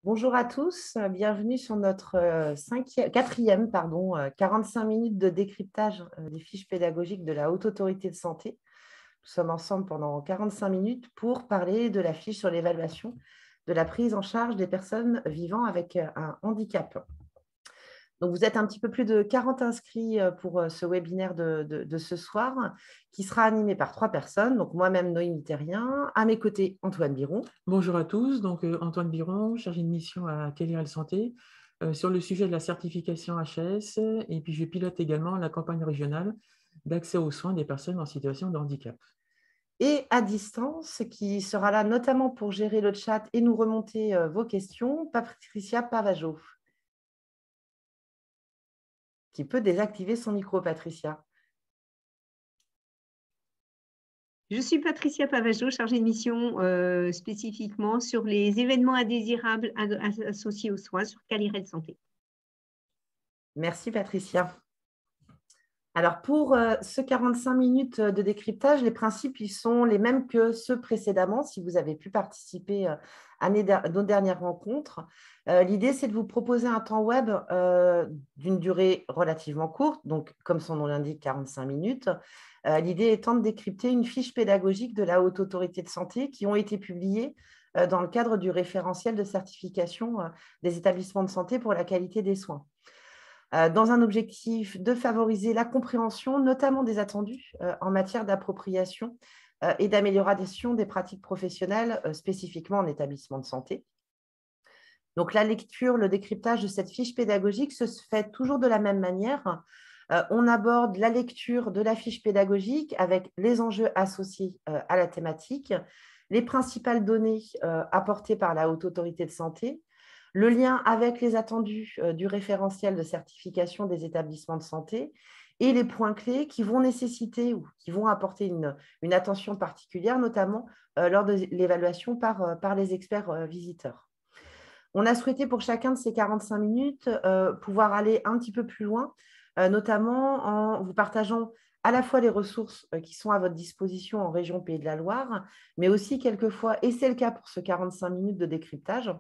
Bonjour à tous, bienvenue sur notre quatrième 45 minutes de décryptage des fiches pédagogiques de la Haute Autorité de Santé. Nous sommes ensemble pendant 45 minutes pour parler de la fiche sur l'évaluation de la prise en charge des personnes vivant avec un handicap. Donc, vous êtes un petit peu plus de 40 inscrits pour ce webinaire de ce soir, qui sera animé par 3 personnes. Donc, moi-même, Noémie Thérien, à mes côtés, Antoine Biron. Bonjour à tous, donc Antoine Biron, chargé de mission à Calirel Santé, sur le sujet de la certification HS, et puis je pilote également la campagne régionale d'accès aux soins des personnes en situation de handicap. Et à distance, qui sera là notamment pour gérer le chat et nous remonter vos questions, Patricia Pavageau, qui peut désactiver son micro, Patricia. Je suis Patricia Pavageau, chargée de mission spécifiquement sur les événements indésirables associés aux soins sur Calirel Santé. Merci, Patricia. Alors, pour ce 45 minutes de décryptage, les principes ils sont les mêmes que ceux précédemment, si vous avez pu participer à nos dernières rencontres. L'idée, c'est de vous proposer un temps web d'une durée relativement courte, donc comme son nom l'indique, 45 minutes. L'idée étant de décrypter une fiche pédagogique de la Haute Autorité de Santé qui ont été publiées dans le cadre du référentiel de certification des établissements de santé pour la qualité des soins, dans un objectif de favoriser la compréhension, notamment des attendus en matière d'appropriation et d'amélioration des pratiques professionnelles, spécifiquement en établissement de santé. Donc, la lecture, le décryptage de cette fiche pédagogique se fait toujours de la même manière. On aborde la lecture de la fiche pédagogique avec les enjeux associés à la thématique, les principales données apportées par la Haute Autorité de Santé, le lien avec les attendus du référentiel de certification des établissements de santé et les points clés qui vont nécessiter ou qui vont apporter une attention particulière, notamment lors de l'évaluation par les experts visiteurs. On a souhaité pour chacun de ces 45 minutes pouvoir aller un petit peu plus loin, notamment en vous partageant à la fois les ressources qui sont à votre disposition en région Pays de la Loire, mais aussi quelquefois, et c'est le cas pour ce 45 minutes de décryptage,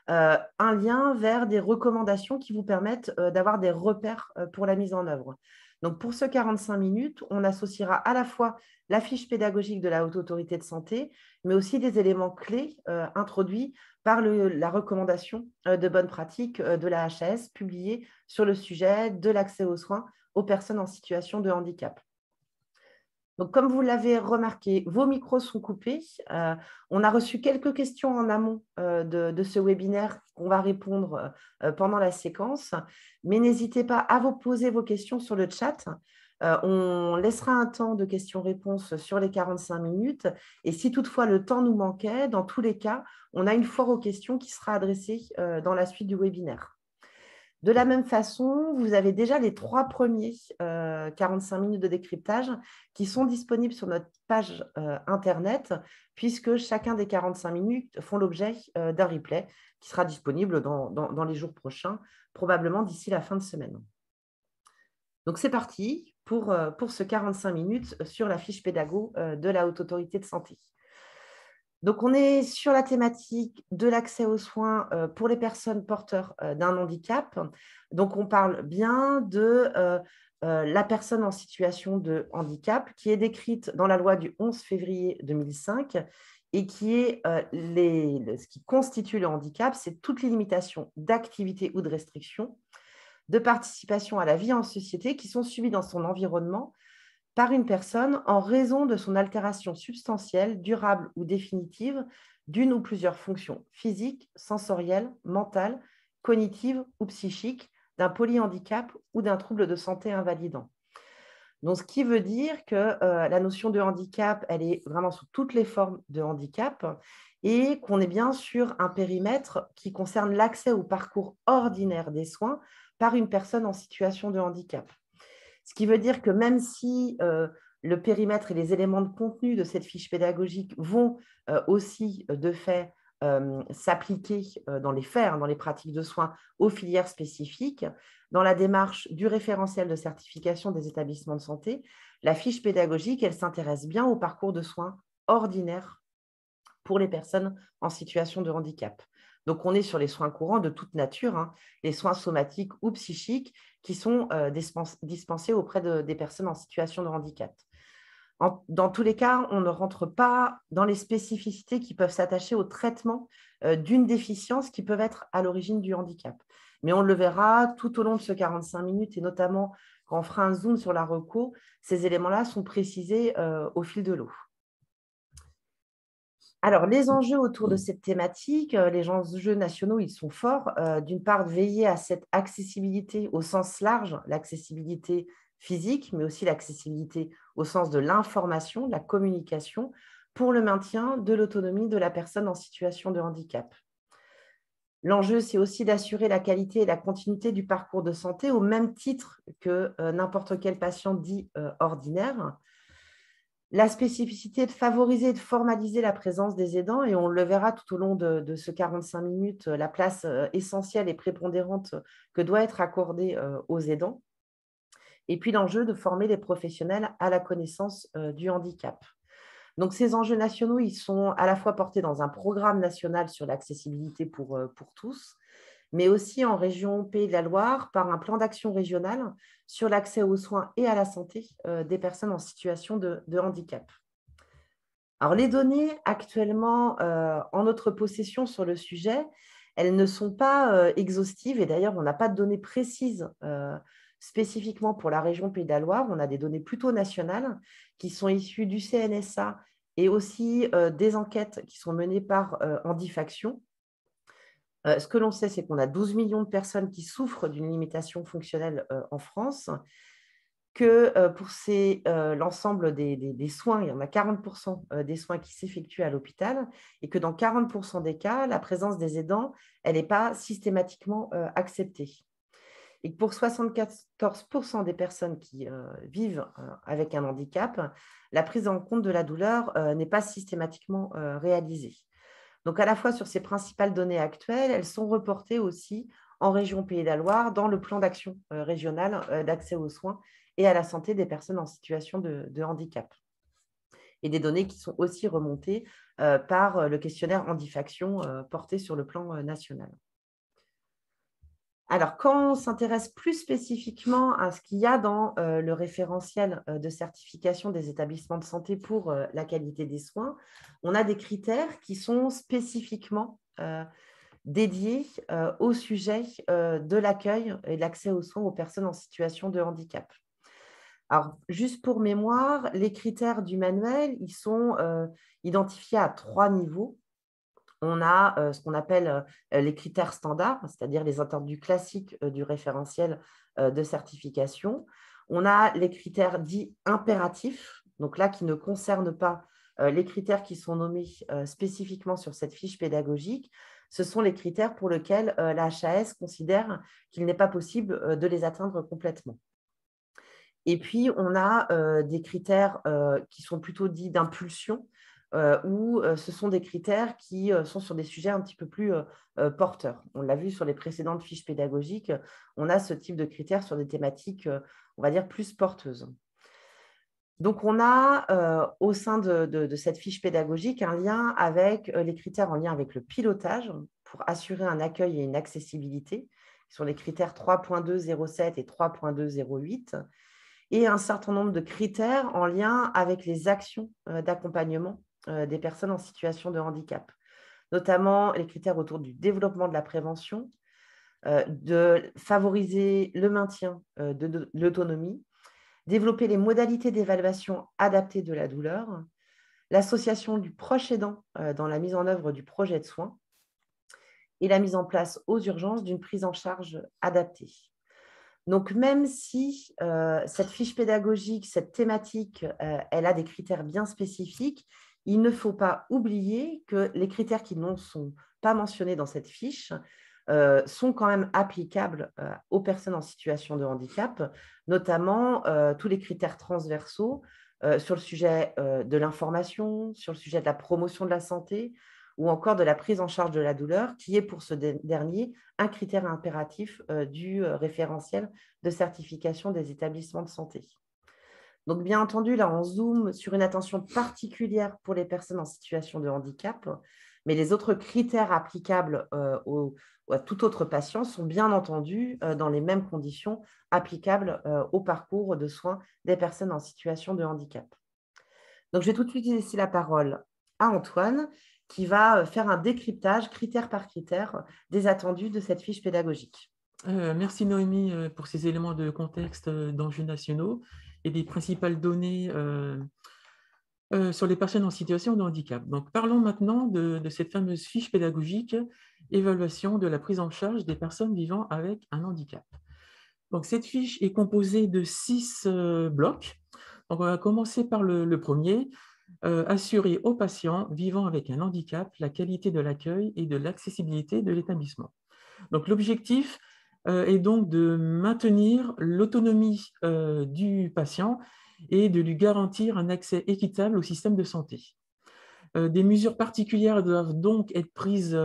un lien vers des recommandations qui vous permettent d'avoir des repères pour la mise en œuvre. Donc, pour ce 45 minutes, on associera à la fois la fiche pédagogique de la Haute Autorité de Santé, mais aussi des éléments clés introduits par la recommandation de bonnes pratiques de la HAS publiée sur le sujet de l'accès aux soins aux personnes en situation de handicap. Donc, comme vous l'avez remarqué, vos micros sont coupés. On a reçu quelques questions en amont de ce webinaire qu'on va répondre pendant la séquence, mais n'hésitez pas à vous poser vos questions sur le chat. On laissera un temps de questions-réponses sur les 45 minutes. Et si toutefois le temps nous manquait, dans tous les cas, on a une foire aux questions qui sera adressée dans la suite du webinaire. De la même façon, vous avez déjà les 3 premiers 45 minutes de décryptage qui sont disponibles sur notre page Internet, puisque chacun des 45 minutes font l'objet d'un replay qui sera disponible dans les jours prochains, probablement d'ici la fin de semaine. Donc, c'est parti pour ce 45 minutes sur la fiche pédago de la Haute Autorité de Santé. Donc, on est sur la thématique de l'accès aux soins pour les personnes porteurs d'un handicap. Donc, on parle bien de la personne en situation de handicap qui est décrite dans la loi du 11 février 2005 et qui est ce qui constitue le handicap, c'est toutes les limitations d'activité ou de restriction, de participation à la vie en société qui sont subies dans son environnement par une personne en raison de son altération substantielle, durable ou définitive d'une ou plusieurs fonctions physiques, sensorielles, mentales, cognitives ou psychiques, d'un polyhandicap ou d'un trouble de santé invalidant. Donc, ce qui veut dire que la notion de handicap, elle est vraiment sous toutes les formes de handicap et qu'on est bien sur un périmètre qui concerne l'accès au parcours ordinaire des soins par une personne en situation de handicap. Ce qui veut dire que même si le périmètre et les éléments de contenu de cette fiche pédagogique vont aussi de fait s'appliquer dans les faits, dans les pratiques de soins aux filières spécifiques, dans la démarche du référentiel de certification des établissements de santé, la fiche pédagogique, elle s'intéresse bien au parcours de soins ordinaire pour les personnes en situation de handicap. Donc, on est sur les soins courants de toute nature, hein, les soins somatiques ou psychiques qui sont dispensés auprès des personnes en situation de handicap. Dans tous les cas, on ne rentre pas dans les spécificités qui peuvent s'attacher au traitement d'une déficience qui peuvent être à l'origine du handicap. Mais on le verra tout au long de ce 45 minutes et notamment quand on fera un zoom sur la reco, ces éléments-là sont précisés au fil de l'eau. Alors, les enjeux autour de cette thématique, les enjeux nationaux, ils sont forts. D'une part, veiller à cette accessibilité au sens large, l'accessibilité physique, mais aussi l'accessibilité au sens de l'information, de la communication, pour le maintien de l'autonomie de la personne en situation de handicap. L'enjeu, c'est aussi d'assurer la qualité et la continuité du parcours de santé au même titre que n'importe quel patient dit ordinaire. La spécificité est de favoriser et de formaliser la présence des aidants, et on le verra tout au long de ce 45 minutes, la place essentielle et prépondérante que doit être accordée aux aidants. Et puis l'enjeu de former les professionnels à la connaissance du handicap. Donc ces enjeux nationaux, ils sont à la fois portés dans un programme national sur l'accessibilité pour tous, mais aussi en région Pays de la Loire par un plan d'action régional sur l'accès aux soins et à la santé des personnes en situation de handicap. Alors, les données actuellement en notre possession sur le sujet, elles ne sont pas exhaustives, et d'ailleurs, on n'a pas de données précises spécifiquement pour la région Pays de la Loire. On a des données plutôt nationales qui sont issues du CNSA et aussi des enquêtes qui sont menées par Handifaction. Ce que l'on sait, c'est qu'on a 12 millions de personnes qui souffrent d'une limitation fonctionnelle en France, que pour l'ensemble des soins, il y en a 40% des soins qui s'effectuent à l'hôpital, et que dans 40% des cas, la présence des aidants, elle n'est pas systématiquement acceptée. Et que pour 74% des personnes qui vivent avec un handicap, la prise en compte de la douleur n'est pas systématiquement réalisée. Donc, à la fois sur ces principales données actuelles, elles sont reportées aussi en région Pays de la Loire dans le plan d'action régional d'accès aux soins et à la santé des personnes en situation de handicap. Et des données qui sont aussi remontées par le questionnaire Handifaction porté sur le plan national. Alors, quand on s'intéresse plus spécifiquement à ce qu'il y a dans le référentiel de certification des établissements de santé pour la qualité des soins, on a des critères qui sont spécifiquement dédiés au sujet de l'accueil et de l'accès aux soins aux personnes en situation de handicap. Alors, juste pour mémoire, les critères du manuel, ils sont identifiés à 3 niveaux. On a ce qu'on appelle les critères standards, c'est-à-dire les attendus classiques du référentiel de certification. On a les critères dits impératifs, donc là qui ne concernent pas les critères qui sont nommés spécifiquement sur cette fiche pédagogique. Ce sont les critères pour lesquels la HAS considère qu'il n'est pas possible de les atteindre complètement. Et puis, on a des critères qui sont plutôt dits d'impulsion, où ce sont des critères qui sont sur des sujets un petit peu plus porteurs. On l'a vu sur les précédentes fiches pédagogiques, on a ce type de critères sur des thématiques, on va dire, plus porteuses. Donc, on a au sein de cette fiche pédagogique un lien avec les critères en lien avec le pilotage pour assurer un accueil et une accessibilité, qui sont les critères 3.207 et 3.208, et un certain nombre de critères en lien avec les actions d'accompagnement des personnes en situation de handicap, notamment les critères autour du développement de la prévention, de favoriser le maintien de l'autonomie, développer les modalités d'évaluation adaptées de la douleur, l'association du proche aidant dans la mise en œuvre du projet de soins et la mise en place aux urgences d'une prise en charge adaptée. Donc, même si cette fiche pédagogique, cette thématique, elle a des critères bien spécifiques, il ne faut pas oublier que les critères qui ne sont pas mentionnés dans cette fiche sont quand même applicables aux personnes en situation de handicap, notamment tous les critères transversaux sur le sujet de l'information, sur le sujet de la promotion de la santé ou encore de la prise en charge de la douleur, qui est pour ce dernier un critère impératif du référentiel de certification des établissements de santé. Donc, bien entendu, là, on zoome sur une attention particulière pour les personnes en situation de handicap, Mais les autres critères applicables à tout autre patient sont bien entendu dans les mêmes conditions applicables au parcours de soins des personnes en situation de handicap. Donc, je vais tout de suite laisser la parole à Antoine qui va faire un décryptage critère par critère des attendus de cette fiche pédagogique. Merci Noémie pour ces éléments de contexte d'enjeux nationaux et des principales données sur les personnes en situation de handicap. Donc, parlons maintenant de cette fameuse fiche pédagogique évaluation de la prise en charge des personnes vivant avec un handicap. Donc, cette fiche est composée de 6 blocs. Donc, on va commencer par le premier, assurer aux patients vivant avec un handicap la qualité de l'accueil et de l'accessibilité de l'établissement. Donc, l'objectif est donc de maintenir l'autonomie du patient et de lui garantir un accès équitable au système de santé. Des mesures particulières doivent donc être prises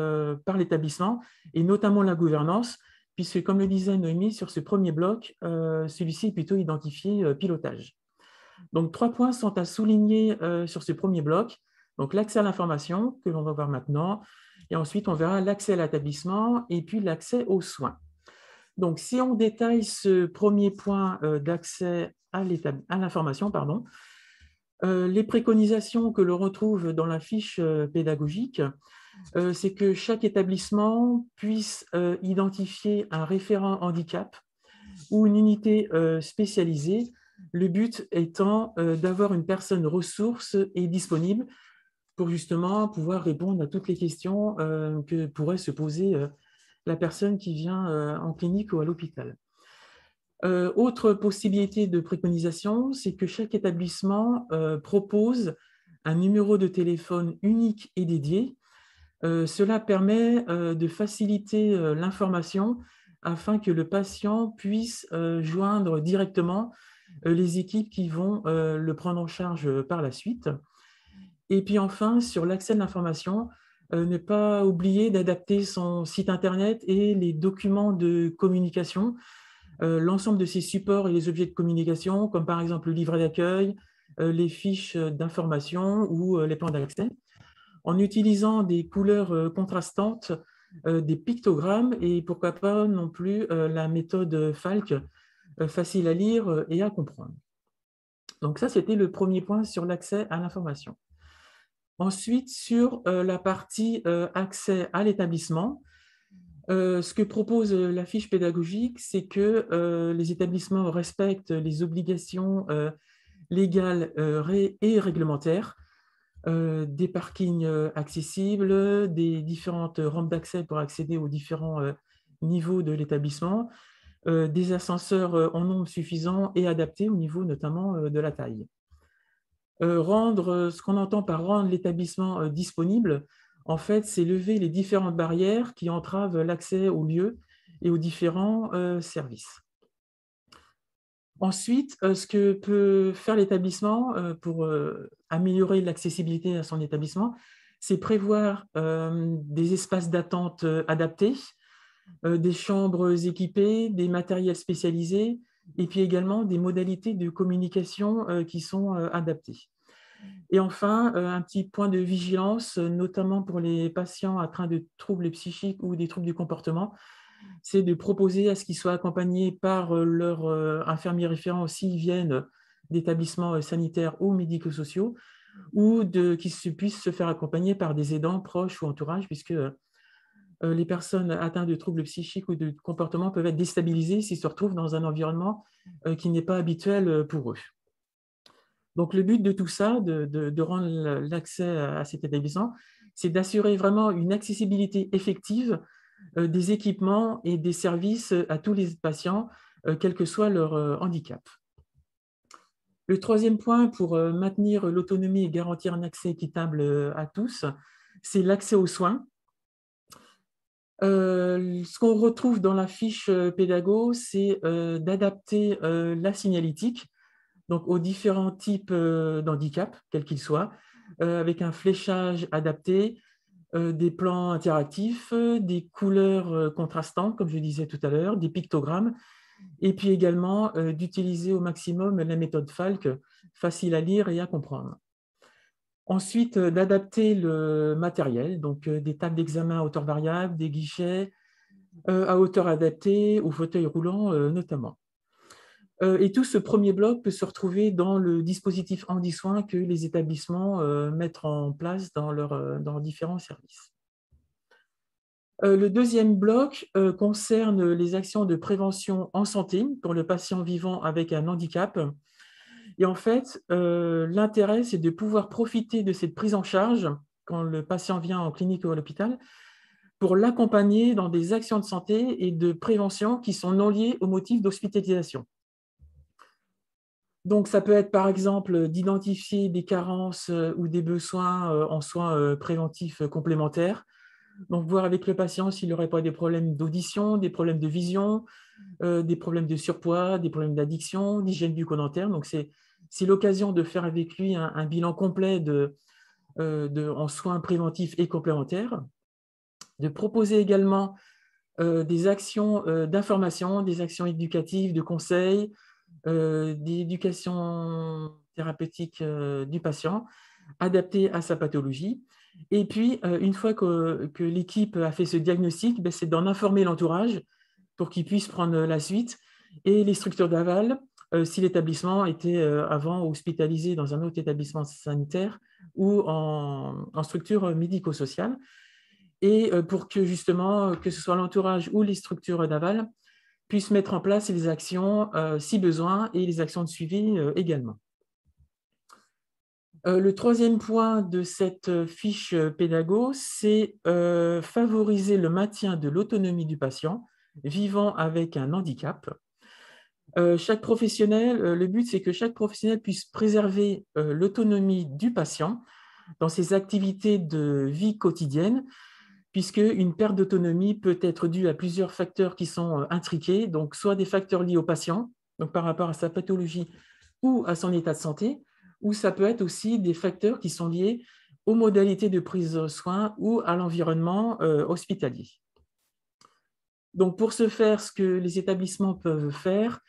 par l'établissement, et notamment la gouvernance, puisque, comme le disait Noémie, sur ce premier bloc, celui-ci est plutôt identifié pilotage. Donc, 3 points sont à souligner sur ce premier bloc. Donc, l'accès à l'information, que l'on va voir maintenant, et ensuite, on verra l'accès à l'établissement et puis l'accès aux soins. Donc, si on détaille ce premier point d'accès à l'information, les préconisations que l'on retrouve dans la fiche pédagogique, c'est que chaque établissement puisse identifier un référent handicap ou une unité spécialisée, le but étant d'avoir une personne ressource et disponible pour justement pouvoir répondre à toutes les questions que pourrait se poser la personne qui vient en clinique ou à l'hôpital. Autre possibilité de préconisation, c'est que chaque établissement propose un numéro de téléphone unique et dédié. Cela permet de faciliter l'information afin que le patient puisse joindre directement les équipes qui vont le prendre en charge par la suite. Et puis enfin, sur l'accès à l'information, ne pas oublier d'adapter son site internet et les documents de communication, l'ensemble de ces supports et les objets de communication, comme par exemple le livret d'accueil, les fiches d'information ou les plans d'accès, en utilisant des couleurs contrastantes, des pictogrammes et pourquoi pas non plus la méthode Falk, facile à lire et à comprendre. Donc ça, c'était le premier point sur l'accès à l'information. Ensuite, sur la partie accès à l'établissement, ce que propose la fiche pédagogique, c'est que les établissements respectent les obligations légales et réglementaires, des parkings accessibles, des différentes rampes d'accès pour accéder aux différents niveaux de l'établissement, des ascenseurs en nombre suffisant et adaptés au niveau notamment de la taille. Ce qu'on entend par rendre l'établissement disponible, en fait, c'est lever les différentes barrières qui entravent l'accès aux lieux et aux différents services. Ensuite, ce que peut faire l'établissement pour améliorer l'accessibilité à son établissement, c'est prévoir des espaces d'attente adaptés, des chambres équipées, des matériels spécialisés, et puis également des modalités de communication qui sont adaptées. Et enfin, un petit point de vigilance, notamment pour les patients atteints de troubles psychiques ou des troubles du comportement, c'est de proposer à ce qu'ils soient accompagnés par leur infirmier référent s'ils viennent d'établissements sanitaires ou médico-sociaux, ou qu'ils puissent se faire accompagner par des aidants proches ou entourage, puisque les personnes atteintes de troubles psychiques ou de comportement peuvent être déstabilisées s'ils se retrouvent dans un environnement qui n'est pas habituel pour eux. Donc, le but de tout ça, de rendre l'accès à cet établissement, c'est d'assurer vraiment une accessibilité effective des équipements et des services à tous les patients, quel que soit leur handicap. Le troisième point pour maintenir l'autonomie et garantir un accès équitable à tous, c'est l'accès aux soins. Ce qu'on retrouve dans la fiche pédago, c'est d'adapter la signalétique donc aux différents types d'handicap, quels qu'ils soient, avec un fléchage adapté, des plans interactifs, des couleurs contrastantes, comme je disais tout à l'heure, des pictogrammes, et puis également d'utiliser au maximum la méthode Falk, facile à lire et à comprendre. Ensuite, d'adapter le matériel, donc des tables d'examen à hauteur variable, des guichets à hauteur adaptée, ou fauteuil roulant notamment. Et tout ce premier bloc peut se retrouver dans le dispositif handisoin que les établissements mettent en place dans leurs différents services. Le deuxième bloc concerne les actions de prévention en santé pour le patient vivant avec un handicap. Et en fait, l'intérêt, c'est de pouvoir profiter de cette prise en charge quand le patient vient en clinique ou à l'hôpital pour l'accompagner dans des actions de santé et de prévention qui sont non liées au motif d'hospitalisation. Donc, ça peut être par exemple d'identifier des carences ou des besoins en soins préventifs complémentaires. Donc, voir avec le patient s'il n'aurait pas des problèmes d'audition, des problèmes de vision, des problèmes de surpoids, des problèmes d'addiction, d'hygiène bucco-dentaire. Donc, c'est l'occasion de faire avec lui un bilan complet en soins préventifs et complémentaires. De proposer également des actions d'information, des actions éducatives, de conseil, d'éducation thérapeutique du patient, adaptée à sa pathologie. Et puis, une fois que l'équipe a fait ce diagnostic, c'est d'en informer l'entourage pour qu'il puisse prendre la suite, et les structures d'aval, si l'établissement était avant hospitalisé dans un autre établissement sanitaire ou en structure médico-sociale, et pour que justement, que ce soit l'entourage ou les structures d'aval, puissent mettre en place les actions si besoin, et les actions de suivi également. Le troisième point de cette fiche pédago, c'est favoriser le maintien de l'autonomie du patient vivant avec un handicap. Chaque professionnel, le but, c'est que chaque professionnel puisse préserver l'autonomie du patient dans ses activités de vie quotidienne, puisque une perte d'autonomie peut être due à plusieurs facteurs qui sont intriqués, donc soit des facteurs liés au patient, donc par rapport à sa pathologie ou à son état de santé, ou ça peut être aussi des facteurs qui sont liés aux modalités de prise de soins ou à l'environnement hospitalier. Donc, pour ce faire, ce que les établissements peuvent faire,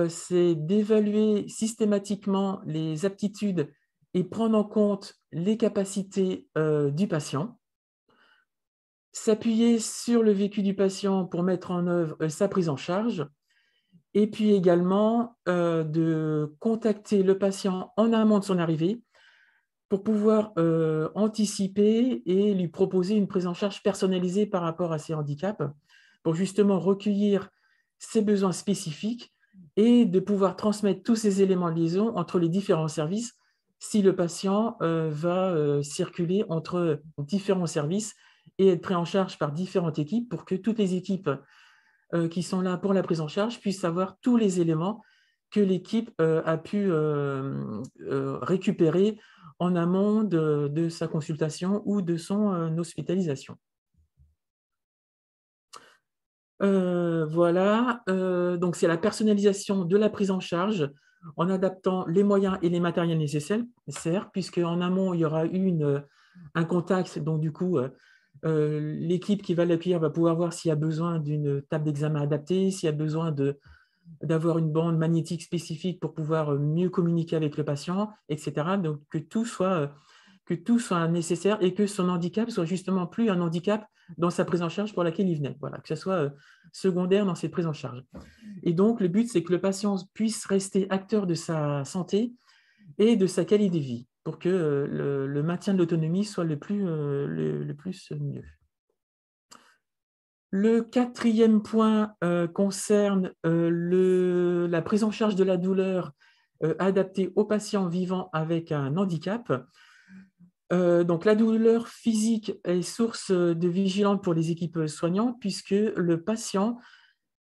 c'est d'évaluer systématiquement les aptitudes et prendre en compte les capacités du patient, s'appuyer sur le vécu du patient pour mettre en œuvre sa prise en charge, et puis également de contacter le patient en amont de son arrivée pour pouvoir anticiper et lui proposer une prise en charge personnalisée par rapport à ses handicaps, pour justement recueillir ses besoins spécifiques et de pouvoir transmettre tous ces éléments de liaison entre les différents services si le patient va circuler entre différents services et être pris en charge par différentes équipes, pour que toutes les équipes qui sont là pour la prise en charge puissent savoir tous les éléments que l'équipe a pu récupérer en amont de sa consultation ou de son hospitalisation. Voilà, donc c'est la personnalisation de la prise en charge en adaptant les moyens et les matériels nécessaires, puisque en amont, il y aura eu un contact, donc du coup, l'équipe qui va l'accueillir va pouvoir voir s'il y a besoin d'une table d'examen adaptée, s'il y a besoin d'avoir une bande magnétique spécifique pour pouvoir mieux communiquer avec le patient, etc. Donc que tout soit nécessaire et que son handicap soit justement plus un handicap dans sa prise en charge pour laquelle il venait. Voilà, que ce soit secondaire dans cette prise en charge. Et donc, le but, c'est que le patient puisse rester acteur de sa santé et de sa qualité de vie pour que le maintien de l'autonomie soit le plus mieux. Le quatrième point concerne la prise en charge de la douleur adaptée aux patients vivant avec un handicap. Donc, la douleur physique est source de vigilance pour les équipes soignantes, puisque le patient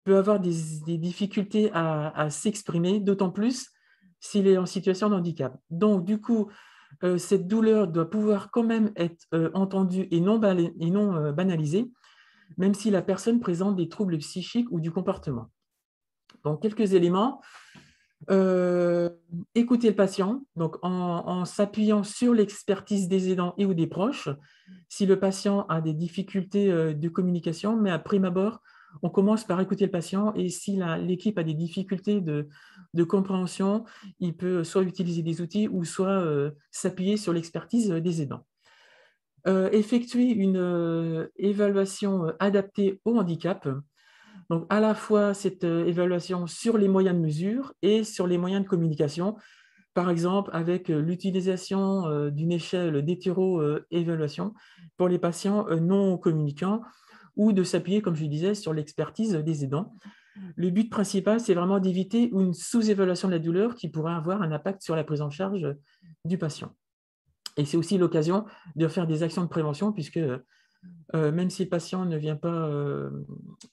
peut avoir des difficultés à s'exprimer, d'autant plus s'il est en situation de handicap. Donc, du coup, cette douleur doit pouvoir quand même être entendue et non banalisée, même si la personne présente des troubles psychiques ou du comportement. Donc, quelques éléments. Écouter le patient, donc en s'appuyant sur l'expertise des aidants et ou des proches. Si le patient a des difficultés de communication, mais à prime abord, on commence par écouter le patient et si l'équipe a des difficultés de compréhension, il peut soit utiliser des outils ou soit s'appuyer sur l'expertise des aidants. Effectuer une évaluation adaptée au handicap. Donc, à la fois cette évaluation sur les moyens de mesure et sur les moyens de communication, par exemple avec l'utilisation d'une échelle d'hétéro-évaluation pour les patients non communicants ou de s'appuyer, comme je le disais, sur l'expertise des aidants. Le but principal, c'est vraiment d'éviter une sous-évaluation de la douleur qui pourrait avoir un impact sur la prise en charge du patient. Et c'est aussi l'occasion de faire des actions de prévention puisque même si le patient ne vient pas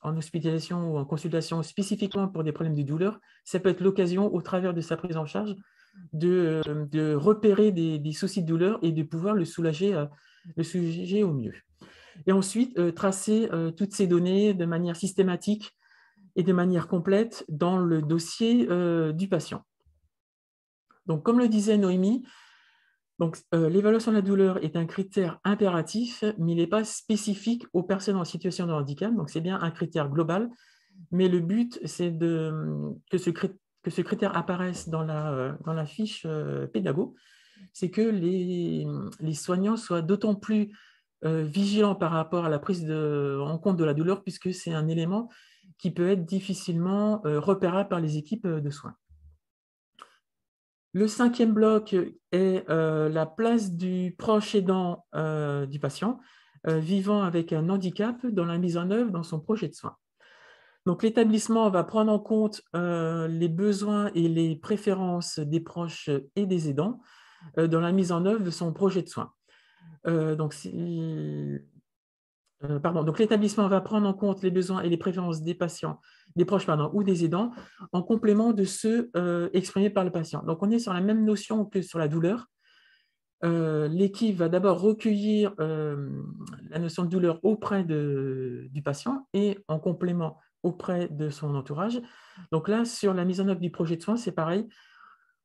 en hospitalisation ou en consultation spécifiquement pour des problèmes de douleur, ça peut être l'occasion, au travers de sa prise en charge, de repérer des soucis de douleur et de pouvoir le soulager au mieux. Et ensuite, tracer toutes ces données de manière systématique et de manière complète dans le dossier du patient. Donc, comme le disait Noémie, l'évaluation de la douleur est un critère impératif, mais il n'est pas spécifique aux personnes en situation de handicap. Donc, c'est bien un critère global, mais le but, c'est que ce critère apparaisse dans la fiche pédago, c'est que les soignants soient d'autant plus vigilants par rapport à la prise en compte de la douleur, puisque c'est un élément qui peut être difficilement repérable par les équipes de soins. Le 5e bloc est la place du proche aidant du patient vivant avec un handicap dans la mise en œuvre dans son projet de soins. Donc, l'établissement va prendre en compte les besoins et les préférences des proches et des aidants dans la mise en œuvre de son projet de soins. Donc, l'établissement va prendre en compte les besoins et les préférences des patients, des proches ou des aidants, en complément de ceux exprimés par le patient. Donc, on est sur la même notion que sur la douleur. L'équipe va d'abord recueillir la notion de douleur auprès du patient et en complément auprès de son entourage. Donc là, sur la mise en œuvre du projet de soins, c'est pareil.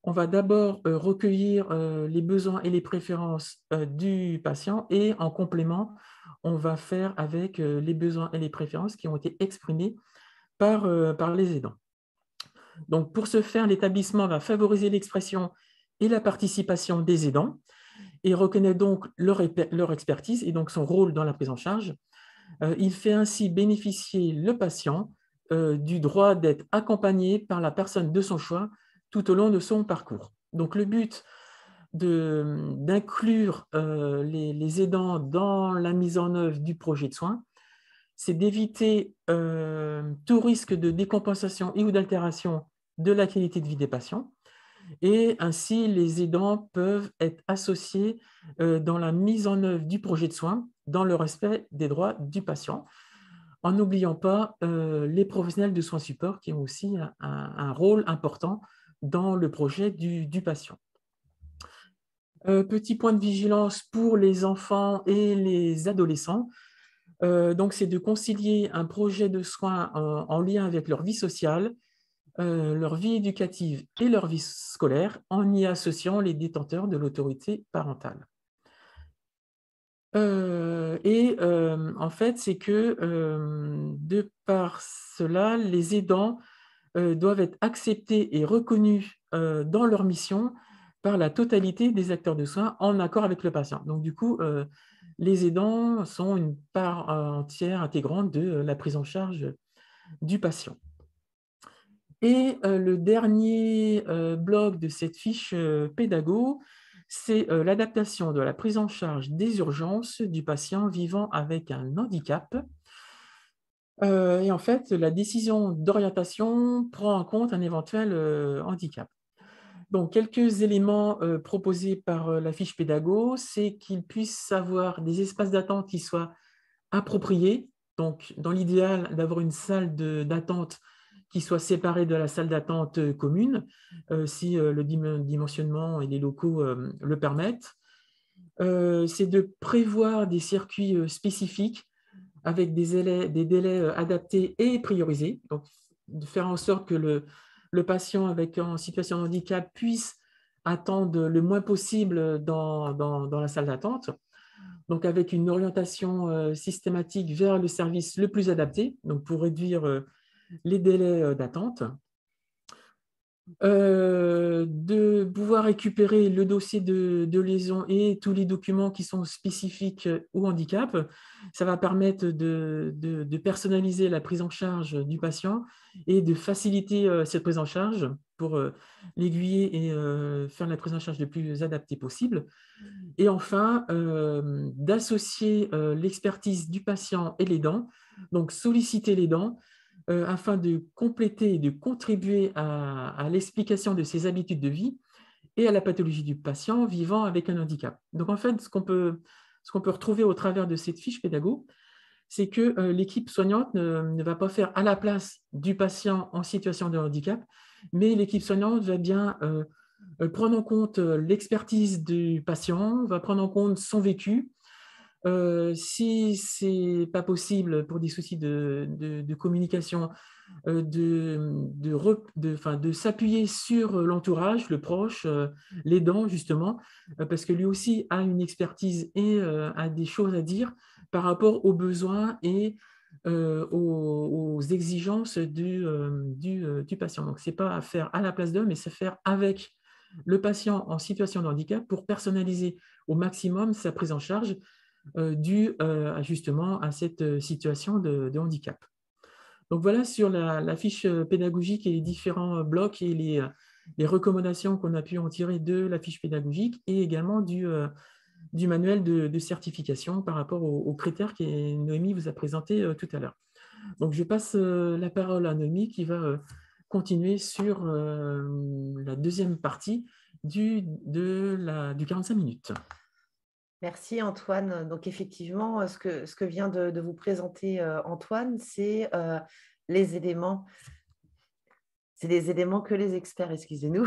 On va d'abord recueillir les besoins et les préférences du patient et en complément, on va faire avec les besoins et les préférences qui ont été exprimés par les aidants. Donc, pour ce faire, l'établissement va favoriser l'expression et la participation des aidants et reconnaît donc leur expertise et donc son rôle dans la prise en charge. Il fait ainsi bénéficier le patient du droit d'être accompagné par la personne de son choix tout au long de son parcours. Donc, le but d'inclure les aidants dans la mise en œuvre du projet de soins, c'est d'éviter tout risque de décompensation et ou d'altération de la qualité de vie des patients. Et ainsi, les aidants peuvent être associés dans la mise en œuvre du projet de soins dans le respect des droits du patient, en n'oubliant pas les professionnels de soins support qui ont aussi un rôle important dans le projet du patient. Petit point de vigilance pour les enfants et les adolescents. Donc, c'est de concilier un projet de soins en lien avec leur vie sociale, leur vie éducative et leur vie scolaire en y associant les détenteurs de l'autorité parentale. En fait, c'est que de par cela, les aidants doivent être acceptés et reconnus dans leur mission par la totalité des acteurs de soins en accord avec le patient. Donc, du coup, les aidants sont une part entière, intégrante de la prise en charge du patient. Et le dernier bloc de cette fiche pédago, c'est l'adaptation de la prise en charge des urgences du patient vivant avec un handicap. Et en fait, la décision d'orientation prend en compte un éventuel handicap. Donc, quelques éléments proposés par la fiche pédago, c'est qu'il puisse avoir des espaces d'attente qui soient appropriés. Donc, dans l'idéal, d'avoir une salle d'attente qui soit séparée de la salle d'attente commune, si le dimensionnement et les locaux le permettent. C'est de prévoir des circuits spécifiques avec des délais adaptés et priorisés. Donc, de faire en sorte que le patient en situation de handicap puisse attendre le moins possible dans la salle d'attente. donc avec une orientation systématique vers le service le plus adapté, donc pour réduire les délais d'attente. De pouvoir récupérer le dossier de liaison et tous les documents qui sont spécifiques au handicap. Ça va permettre de personnaliser la prise en charge du patient et de faciliter cette prise en charge pour l'aiguiller et faire la prise en charge le plus adaptée possible. Et enfin, d'associer l'expertise du patient et l'aidant, donc solliciter l'aidant afin de compléter et de contribuer à l'explication de ses habitudes de vie et à la pathologie du patient vivant avec un handicap. Donc, en fait, ce qu'on peut retrouver au travers de cette fiche pédago, c'est que l'équipe soignante ne va pas faire à la place du patient en situation de handicap, mais l'équipe soignante va bien prendre en compte l'expertise du patient, va prendre en compte son vécu. Si ce n'est pas possible pour des soucis de communication, de s'appuyer sur l'entourage, le proche, l'aidant justement, parce que lui aussi a une expertise et a des choses à dire par rapport aux besoins et aux exigences du patient. Donc, ce n'est pas à faire à la place d'eux, mais c'est faire avec le patient en situation de handicap pour personnaliser au maximum sa prise en charge due justement à cette situation de handicap. Donc voilà sur la fiche pédagogique et les différents blocs et les recommandations qu'on a pu en tirer de la fiche pédagogique et également du manuel de certification par rapport aux critères que Noémie vous a présenté tout à l'heure. Donc je passe la parole à Noémie qui va continuer sur la deuxième partie du 45 minutes. Merci Antoine. Donc effectivement, ce que vient de vous présenter Antoine, c'est les éléments. C'est des éléments que les experts, excusez-nous,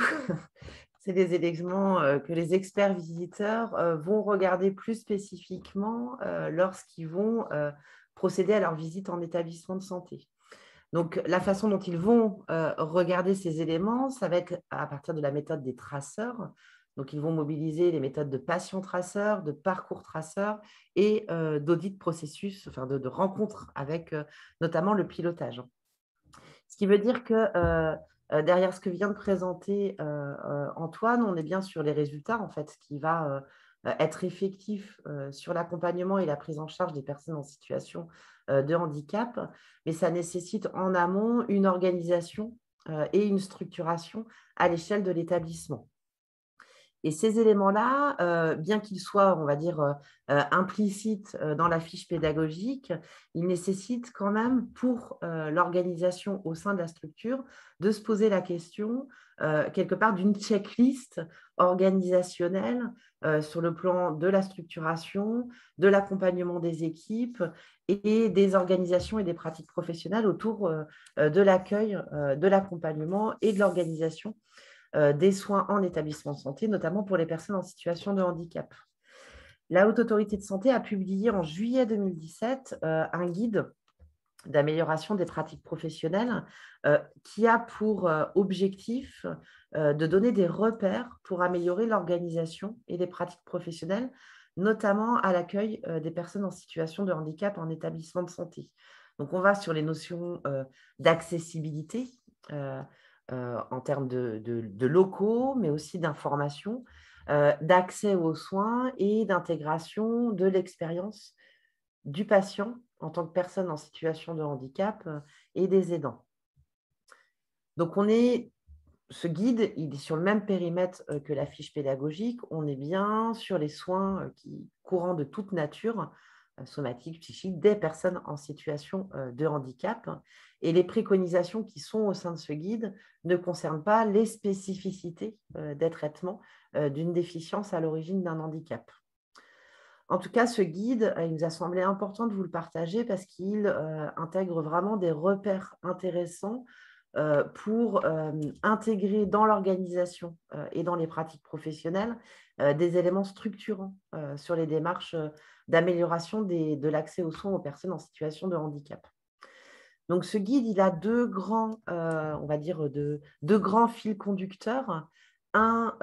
c'est des éléments que les experts visiteurs vont regarder plus spécifiquement lorsqu'ils vont procéder à leur visite en établissement de santé. Donc, la façon dont ils vont regarder ces éléments, ça va être à partir de la méthode des traceurs. Donc, ils vont mobiliser les méthodes de patient traceur, de parcours traceur et d'audit processus, enfin de rencontres avec notamment le pilotage. Ce qui veut dire que derrière ce que vient de présenter Antoine, on est bien sur les résultats, en fait, qui va être effectif sur l'accompagnement et la prise en charge des personnes en situation de handicap, mais ça nécessite en amont une organisation et une structuration à l'échelle de l'établissement. Et ces éléments-là, bien qu'ils soient, on va dire, implicites dans la fiche pédagogique, ils nécessitent quand même pour l'organisation au sein de la structure de se poser la question, quelque part, d'une checklist organisationnelle sur le plan de la structuration, de l'accompagnement des équipes et des organisations et des pratiques professionnelles autour de l'accueil, de l'accompagnement et de l'organisation des soins en établissement de santé, notamment pour les personnes en situation de handicap. La Haute Autorité de Santé a publié en juillet 2017 un guide d'amélioration des pratiques professionnelles qui a pour objectif de donner des repères pour améliorer l'organisation et les pratiques professionnelles, notamment à l'accueil des personnes en situation de handicap en établissement de santé. Donc, on va sur les notions d'accessibilité, en termes de locaux, mais aussi d'information, d'accès aux soins et d'intégration de l'expérience du patient en tant que personne en situation de handicap et des aidants. Donc, ce guide, il est sur le même périmètre que la fiche pédagogique. On est bien sur les soins courants de toute nature, somatiques, psychiques, des personnes en situation de handicap. Et les préconisations qui sont au sein de ce guide ne concernent pas les spécificités des traitements d'une déficience à l'origine d'un handicap. En tout cas, ce guide, il nous a semblé important de vous le partager parce qu'il intègre vraiment des repères intéressants pour intégrer dans l'organisation et dans les pratiques professionnelles des éléments structurants sur les démarches d'amélioration de l'accès aux soins aux personnes en situation de handicap. Donc, ce guide, il a deux grands, on va dire, deux grands fils conducteurs. un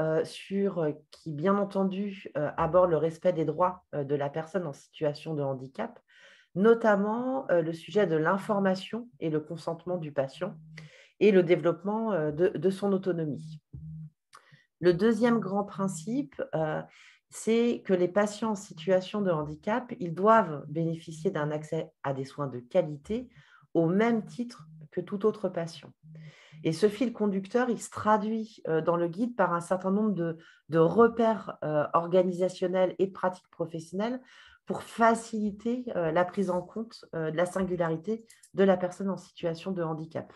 qui, bien entendu, aborde le respect des droits de la personne en situation de handicap, notamment le sujet de l'information et le consentement du patient et le développement de son autonomie. Le deuxième grand principe, c'est que les patients en situation de handicap, ils doivent bénéficier d'un accès à des soins de qualité au même titre que tout autre patient. Et ce fil conducteur, il se traduit dans le guide par un certain nombre de repères organisationnels et de pratiques professionnelles pour faciliter la prise en compte de la singularité de la personne en situation de handicap.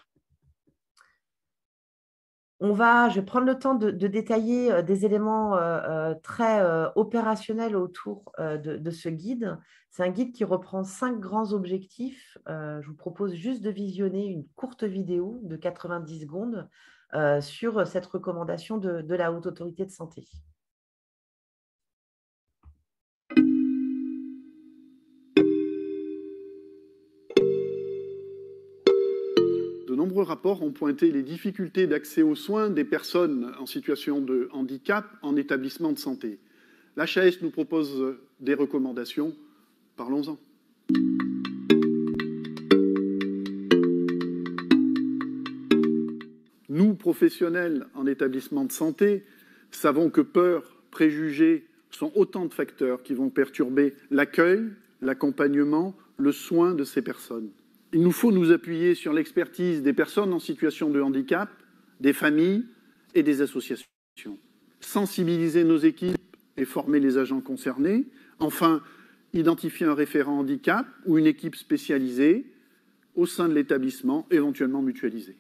Je vais prendre le temps de détailler des éléments très opérationnels autour de ce guide. C'est un guide qui reprend 5 grands objectifs. Je vous propose juste de visionner une courte vidéo de 90 secondes sur cette recommandation de la Haute Autorité de Santé. De nombreux rapports ont pointé les difficultés d'accès aux soins des personnes en situation de handicap en établissement de santé. L'HAS nous propose des recommandations. Parlons-en. Nous, professionnels en établissement de santé, savons que peur, préjugés sont autant de facteurs qui vont perturber l'accueil, l'accompagnement, le soin de ces personnes. Il nous faut nous appuyer sur l'expertise des personnes en situation de handicap, des familles et des associations. Sensibiliser nos équipes et former les agents concernés. Enfin, identifier un référent handicap ou une équipe spécialisée au sein de l'établissement, éventuellement mutualisée.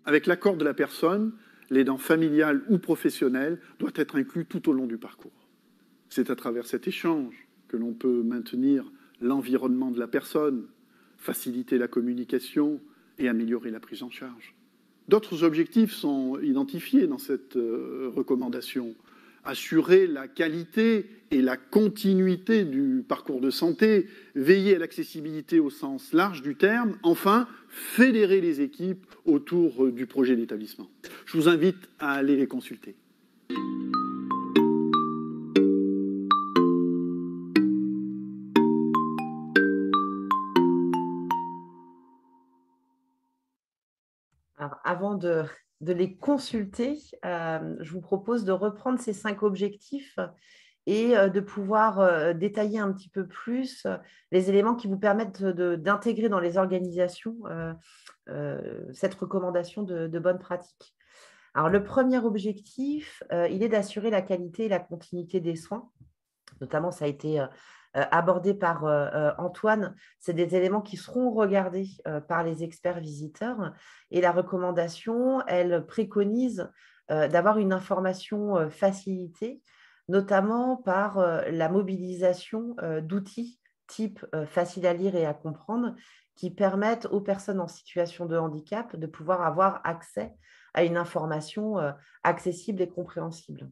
Avec l'accord de la personne, l'aidant familial ou professionnel doit être inclus tout au long du parcours. C'est à travers cet échange que l'on peut maintenir l'environnement de la personne, faciliter la communication et améliorer la prise en charge. D'autres objectifs sont identifiés dans cette recommandation. Assurer la qualité et la continuité du parcours de santé, veiller à l'accessibilité au sens large du terme, enfin, fédérer les équipes autour du projet d'établissement. Je vous invite à aller les consulter. Alors, avant de les consulter, je vous propose de reprendre ces 5 objectifs et de pouvoir détailler un petit peu plus les éléments qui vous permettent d'intégrer dans les organisations cette recommandation de bonne pratique. Alors, le premier objectif, il est d'assurer la qualité et la continuité des soins. Notamment, ça a été abordé par Antoine. C'est des éléments qui seront regardés par les experts visiteurs. Et la recommandation, elle préconise d'avoir une information facilitée, notamment par la mobilisation d'outils type facile à lire et à comprendre, qui permettent aux personnes en situation de handicap de pouvoir avoir accès à une information accessible et compréhensible.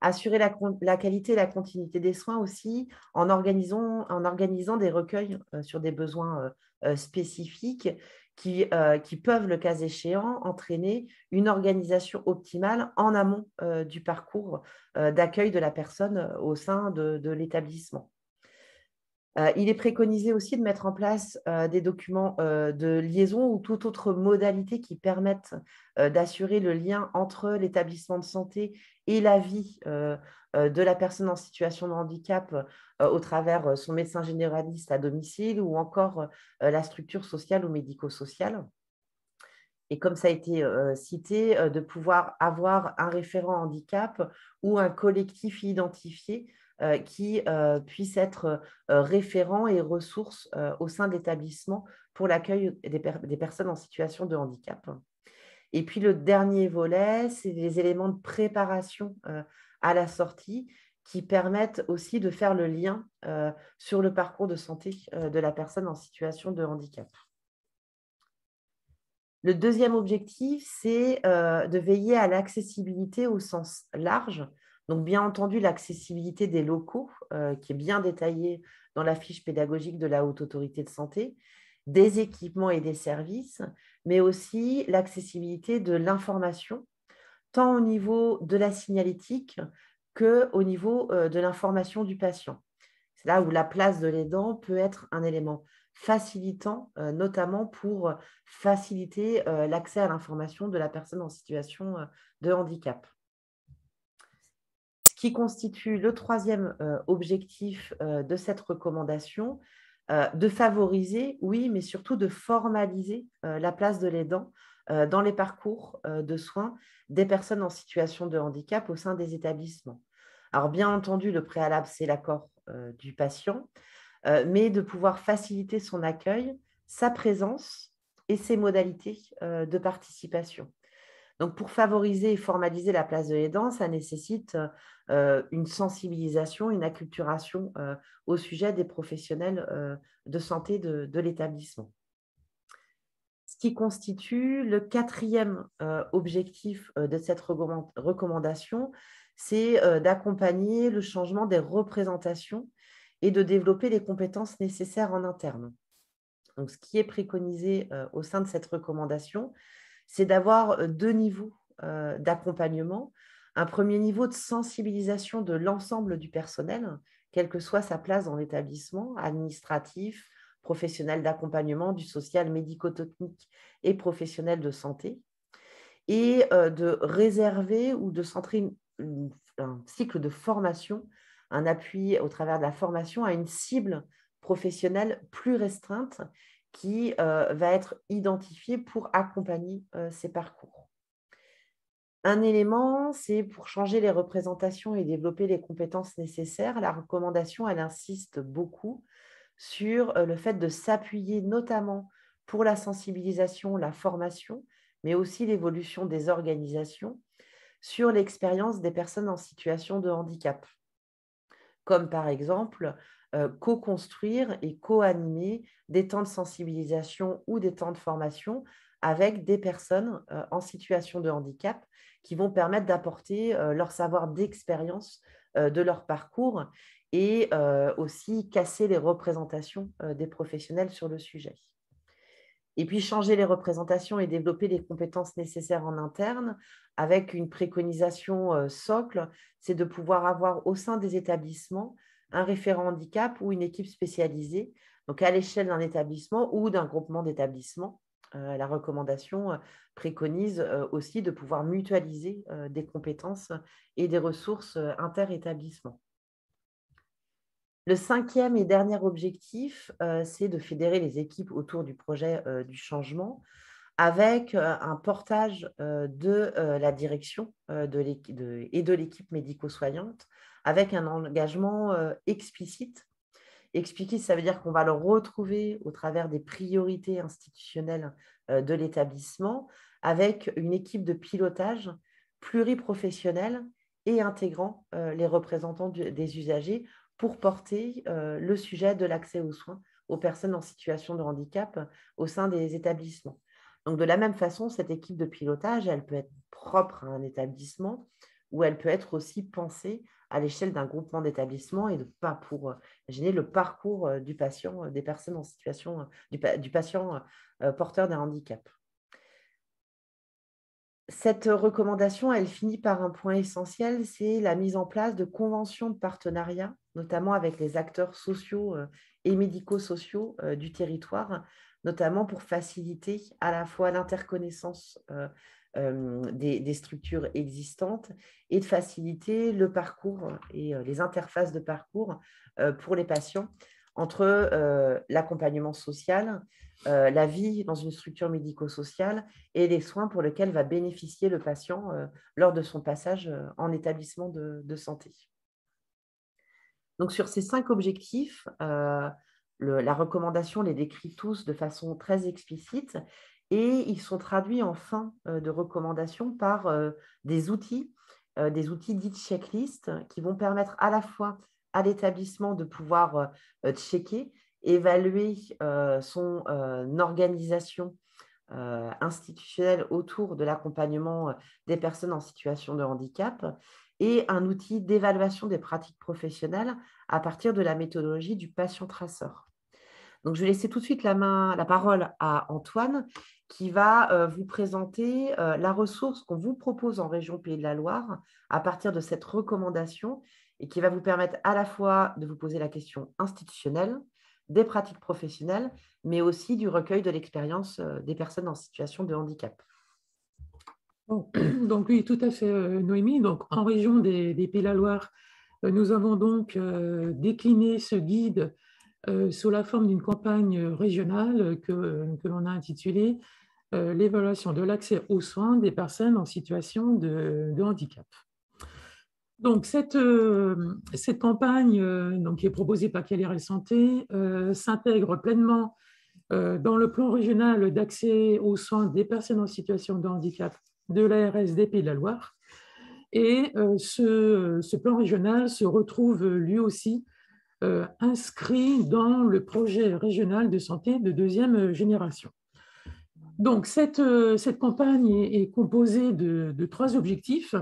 Assurer la qualité et la continuité des soins aussi en organisant des recueils sur des besoins spécifiques qui peuvent, le cas échéant, entraîner une organisation optimale en amont du parcours d'accueil de la personne au sein de l'établissement. Il est préconisé aussi de mettre en place des documents de liaison ou toute autre modalité qui permettent d'assurer le lien entre l'établissement de santé et la vie de la personne en situation de handicap au travers son médecin généraliste à domicile ou encore la structure sociale ou médico-sociale. Et comme ça a été cité, de pouvoir avoir un référent handicap ou un collectif identifié qui puisse être référent et ressource au sein de l'établissement pour l'accueil des personnes en situation de handicap. Et puis le dernier volet, c'est les éléments de préparation à la sortie qui permettent aussi de faire le lien sur le parcours de santé de la personne en situation de handicap. Le deuxième objectif, c'est de veiller à l'accessibilité au sens large. Donc, bien entendu, l'accessibilité des locaux, qui est bien détaillée dans la fiche pédagogique de la Haute Autorité de Santé, des équipements et des services, mais aussi l'accessibilité de l'information, tant au niveau de la signalétique qu'au niveau de l'information du patient. C'est là où la place de l'aidant peut être un élément facilitant, notamment pour faciliter l'accès à l'information de la personne en situation de handicap. Ce qui constitue le troisième objectif de cette recommandation, de favoriser, oui, mais surtout de formaliser la place de l'aidant dans les parcours de soins des personnes en situation de handicap au sein des établissements. Alors, bien entendu, le préalable, c'est l'accord du patient, mais de pouvoir faciliter son accueil, sa présence et ses modalités de participation. Donc, pour favoriser et formaliser la place de l'aidant, ça nécessite une sensibilisation, une acculturation au sujet des professionnels de santé de l'établissement. Ce qui constitue le quatrième objectif de cette recommandation, c'est d'accompagner le changement des représentations et de développer les compétences nécessaires en interne. Donc, ce qui est préconisé au sein de cette recommandation, c'est d'avoir deux niveaux d'accompagnement. Un premier niveau de sensibilisation de l'ensemble du personnel, quelle que soit sa place dans l'établissement, administratif, professionnel d'accompagnement, du social, médico-technique et professionnel de santé, et de réserver ou de centrer un cycle de formation, un appui au travers de la formation à une cible professionnelle plus restreinte qui va être identifiée pour accompagner ces parcours. Un élément, c'est pour changer les représentations et développer les compétences nécessaires. La recommandation, elle insiste beaucoup sur le fait de s'appuyer notamment pour la sensibilisation, la formation, mais aussi l'évolution des organisations sur l'expérience des personnes en situation de handicap, comme par exemple co-construire et co-animer des temps de sensibilisation ou des temps de formation avec des personnes en situation de handicap qui vont permettre d'apporter leur savoir d'expérience de leur parcours et aussi casser les représentations des professionnels sur le sujet. Et puis changer les représentations et développer les compétences nécessaires en interne avec une préconisation socle, c'est de pouvoir avoir au sein des établissements un référent handicap ou une équipe spécialisée, donc à l'échelle d'un établissement ou d'un groupement d'établissements. La recommandation préconise aussi de pouvoir mutualiser des compétences et des ressources inter-établissements. Le cinquième et dernier objectif, c'est de fédérer les équipes autour du projet du changement avec un portage de la direction et de l'équipe médico-soignante avec un engagement explicite. Explicite, ça veut dire qu'on va le retrouver au travers des priorités institutionnelles de l'établissement avec une équipe de pilotage pluriprofessionnelle et intégrant les représentants des usagers pour porter le sujet de l'accès aux soins aux personnes en situation de handicap au sein des établissements. Donc, de la même façon, cette équipe de pilotage, elle peut être propre à un établissement ou elle peut être aussi pensée à l'échelle d'un groupement d'établissements et pas pour gêner le parcours du patient, des personnes en situation, du patient porteur d'un handicap. Cette recommandation, elle finit par un point essentiel, c'est la mise en place de conventions de partenariat, notamment avec les acteurs sociaux et médico-sociaux du territoire, notamment pour faciliter à la fois l'interconnaissance des structures existantes et de faciliter le parcours et les interfaces de parcours pour les patients entre l'accompagnement social, la vie dans une structure médico-sociale et les soins pour lesquels va bénéficier le patient lors de son passage en établissement de santé. Donc, sur ces 5 objectifs, la recommandation les décrit tous de façon très explicite et ils sont traduits en fin de recommandation par des outils dits checklist qui vont permettre à la fois à l'établissement de pouvoir checker, évaluer son organisation institutionnelle autour de l'accompagnement des personnes en situation de handicap et un outil d'évaluation des pratiques professionnelles à partir de la méthodologie du patient traceur. Donc, je vais laisser tout de suite la parole à Antoine qui va vous présenter la ressource qu'on vous propose en région Pays de la Loire à partir de cette recommandation et qui va vous permettre à la fois de vous poser la question institutionnelle, des pratiques professionnelles, mais aussi du recueil de l'expérience des personnes en situation de handicap. Bon, donc oui, tout à fait, Noémie. Donc, en région des Pays de la Loire, nous avons donc décliné ce guide sous la forme d'une campagne régionale que l'on a intitulée l'évaluation de l'accès aux soins des personnes en situation de handicap. Donc, cette campagne donc, qui est proposée par KLRL Santé s'intègre pleinement dans le plan régional d'accès aux soins des personnes en situation de handicap de l'ARS des Pays de la Loire. Et ce plan régional se retrouve lui aussi inscrit dans le projet régional de santé de deuxième génération. Donc, cette campagne est composée de 3 objectifs.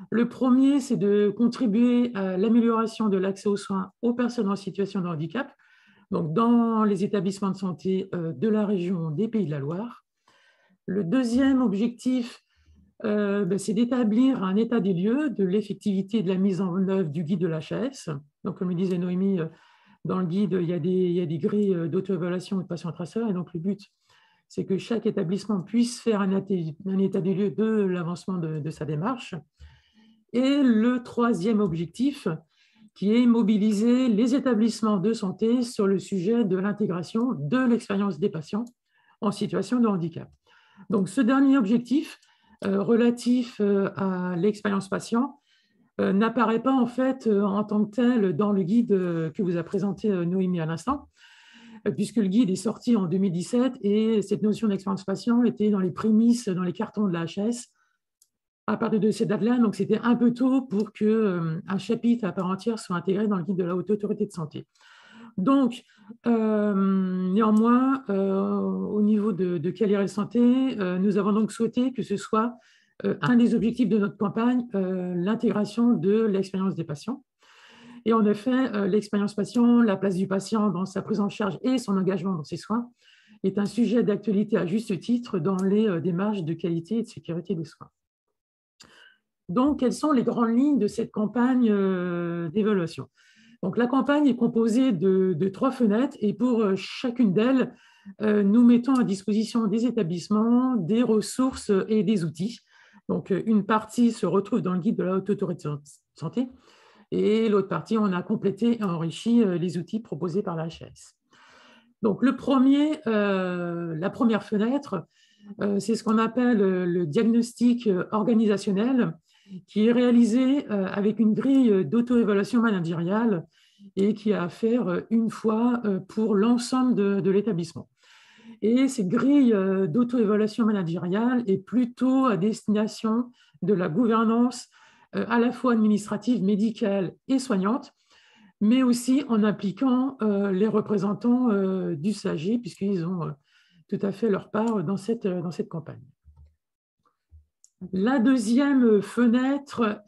Le premier, c'est de contribuer à l'amélioration de l'accès aux soins aux personnes en situation de handicap, donc dans les établissements de santé de la région des Pays de la Loire. Le deuxième objectif, c'est d'établir un état des lieux de l'effectivité de la mise en œuvre du guide de l'HAS. Donc, comme le disait Noémie, dans le guide, il y a des grilles d'auto-évaluation de patients traceurs, et donc le but, c'est que chaque établissement puisse faire un état des lieux de l'avancement de sa démarche. Et le troisième objectif, qui est mobiliser les établissements de santé sur le sujet de l'intégration de l'expérience des patients en situation de handicap. Donc, ce dernier objectif, relatif à l'expérience patient, n'apparaît pas en fait en tant que tel dans le guide que vous a présenté Noémie à l'instant, puisque le guide est sorti en 2017 et cette notion d'expérience patient était dans les prémices, dans les cartons de la HS à partir de cette date-là. Donc, c'était un peu tôt pour qu'un chapitre à part entière soit intégré dans le guide de la Haute Autorité de Santé. Donc, néanmoins, au niveau de KLRL Santé, nous avons donc souhaité que ce soit un des objectifs de notre campagne, l'intégration de l'expérience des patients. Et en effet, l'expérience patient, la place du patient dans sa prise en charge et son engagement dans ses soins est un sujet d'actualité à juste titre dans les démarches de qualité et de sécurité des soins. Donc, quelles sont les grandes lignes de cette campagne d'évaluation? Donc, la campagne est composée de 3 fenêtres et pour chacune d'elles, nous mettons à disposition des établissements, des ressources et des outils. Donc, une partie se retrouve dans le guide de la Haute Autorité de Santé et l'autre partie, on a complété et enrichi les outils proposés par la HAS. Donc, la première fenêtre, c'est ce qu'on appelle le diagnostic organisationnel qui est réalisé avec une grille d'auto-évaluation managériale et qui a à faire une fois pour l'ensemble de l'établissement. Et cette grille d'auto-évaluation managériale est plutôt à destination de la gouvernance à la fois administrative, médicale et soignante, mais aussi en impliquant les représentants du SAGI, puisqu'ils ont tout à fait leur part dans cette campagne. La deuxième fenêtre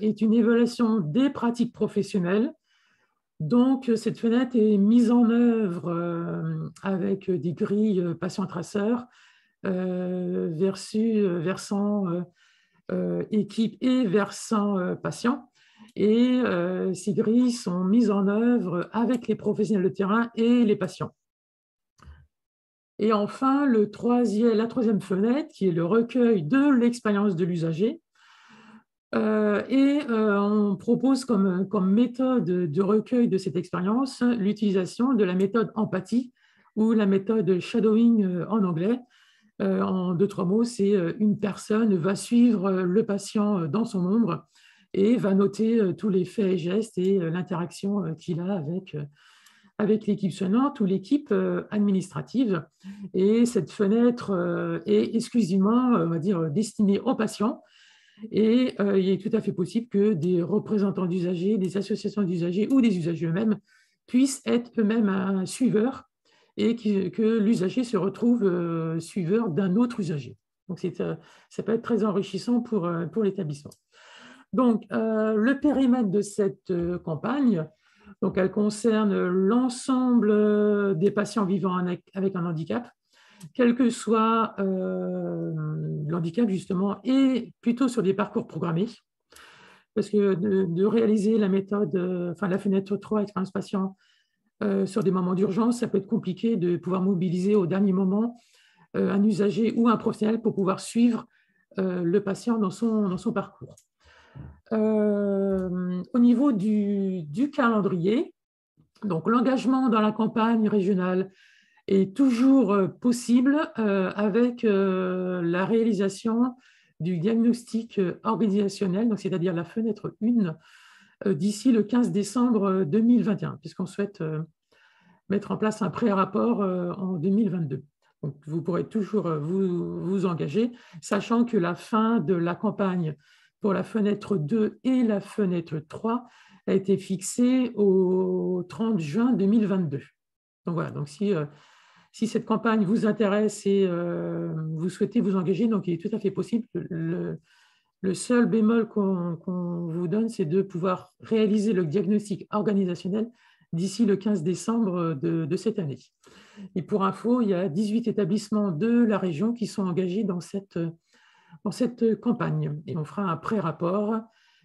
est une évaluation des pratiques professionnelles. Donc, cette fenêtre est mise en œuvre avec des grilles patient-traceur versant équipe et versant patient. Et ces grilles sont mises en œuvre avec les professionnels de terrain et les patients. Et enfin, la troisième fenêtre, qui est le recueil de l'expérience de l'usager. On propose comme méthode de recueil de cette expérience l'utilisation de la méthode empathie ou la méthode shadowing en anglais. En 2-3 mots, c'est une personne va suivre le patient dans son ombre et va noter tous les faits et gestes et l'interaction qu'il a avec l'équipe soignante ou l'équipe administrative. Et cette fenêtre est exclusivement, on va dire, destinée aux patients. Et il est tout à fait possible que des représentants d'usagers, des associations d'usagers ou des usagers eux-mêmes puissent être eux-mêmes un suiveur et que l'usager se retrouve suiveur d'un autre usager. Donc, ça peut être très enrichissant pour l'établissement. Donc, le périmètre de cette campagne Donc, elle concerne l'ensemble des patients vivant avec un handicap, quel que soit l'handicap, justement, et plutôt sur des parcours programmés. Parce que de réaliser la méthode, la fenêtre 3, expérience patient, sur des moments d'urgence, ça peut être compliqué de pouvoir mobiliser au dernier moment un usager ou un professionnel pour pouvoir suivre le patient dans son parcours. Au niveau du calendrier, donc l'engagement dans la campagne régionale est toujours possible avec la réalisation du diagnostic organisationnel, c'est-à-dire la fenêtre 1, d'ici le 15 décembre 2021, puisqu'on souhaite mettre en place un pré-rapport en 2022. Donc, vous pourrez toujours vous engager, sachant que la fin de la campagne pour la fenêtre 2 et la fenêtre 3 a été fixée au 30 juin 2022. Donc voilà, donc si cette campagne vous intéresse et vous souhaitez vous engager, donc il est tout à fait possible. Le seul bémol qu'on vous donne, c'est de pouvoir réaliser le diagnostic organisationnel d'ici le 15 décembre de cette année. Et pour info, il y a 18 établissements de la région qui sont engagés dans cette campagne. Et on fera un pré-rapport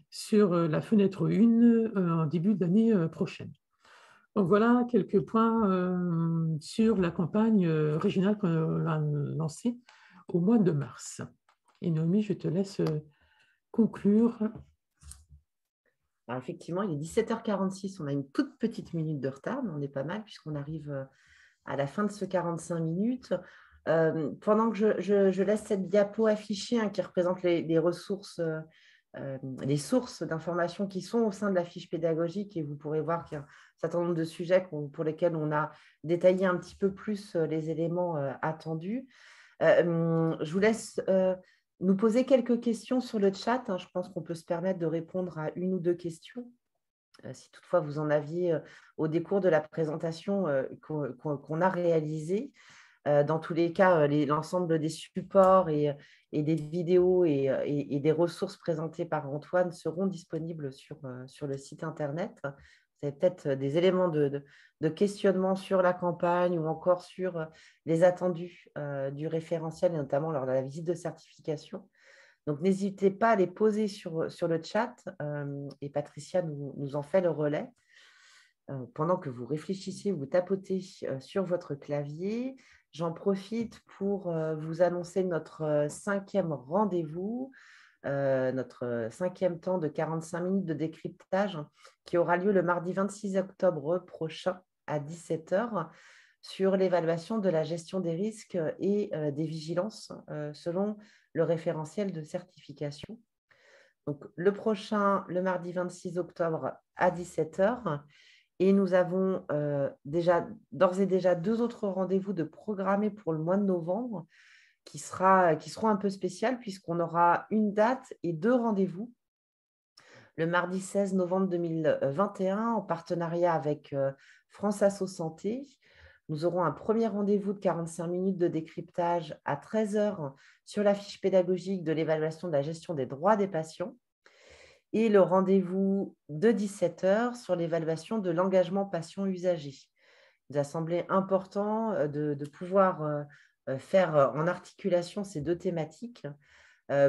sur la fenêtre 1 en début d'année prochaine. Donc voilà quelques points sur la campagne régionale qu'on a lancée au mois de mars. Et Noémie, je te laisse conclure. Alors effectivement, il est 17h46, on a une toute petite minute de retard, mais on est pas mal puisqu'on arrive à la fin de ce 45 minutes. Pendant que je laisse cette diapo affichée qui représente les ressources, les sources d'informations qui sont au sein de la fiche pédagogique, et vous pourrez voir qu'il y a un certain nombre de sujets pour lesquels on a détaillé un petit peu plus les éléments attendus. Je vous laisse nous poser quelques questions sur le chat. Je pense qu'on peut se permettre de répondre à une ou deux questions. Si toutefois vous en aviez au décours de la présentation qu'on a réalisée. Dans tous les cas, l'ensemble des supports et des vidéos et des ressources présentées par Antoine seront disponibles sur le site Internet. Vous avez peut-être des éléments de questionnement sur la campagne ou encore sur les attendus du référentiel, et notamment lors de la visite de certification. Donc, n'hésitez pas à les poser sur le chat et Patricia nous en fait le relais. Pendant que vous réfléchissez, vous tapotez sur votre clavier, j'en profite pour vous annoncer notre 5e rendez-vous, notre 5e temps de 45 minutes de décryptage qui aura lieu le mardi 26 octobre prochain à 17h sur l'évaluation de la gestion des risques et des vigilances selon le référentiel de certification. Donc, le prochain, le mardi 26 octobre à 17h. Et nous avons d'ores et déjà 2 autres rendez-vous de programmés pour le mois de novembre qui seront un peu spéciales puisqu'on aura une date et 2 rendez-vous. Le mardi 16 novembre 2021, en partenariat avec France Asso Santé, nous aurons un premier rendez-vous de 45 minutes de décryptage à 13h sur la fiche pédagogique de l'évaluation de la gestion des droits des patients. Et le rendez-vous de 17h sur l'évaluation de l'engagement patient-usager. Il nous a semblé important de pouvoir faire en articulation ces 2 thématiques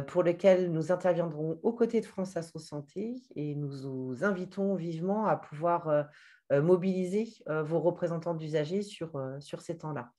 pour lesquelles nous interviendrons aux côtés de France Asso Santé, et nous vous invitons vivement à pouvoir mobiliser vos représentants d'usagers sur ces temps-là.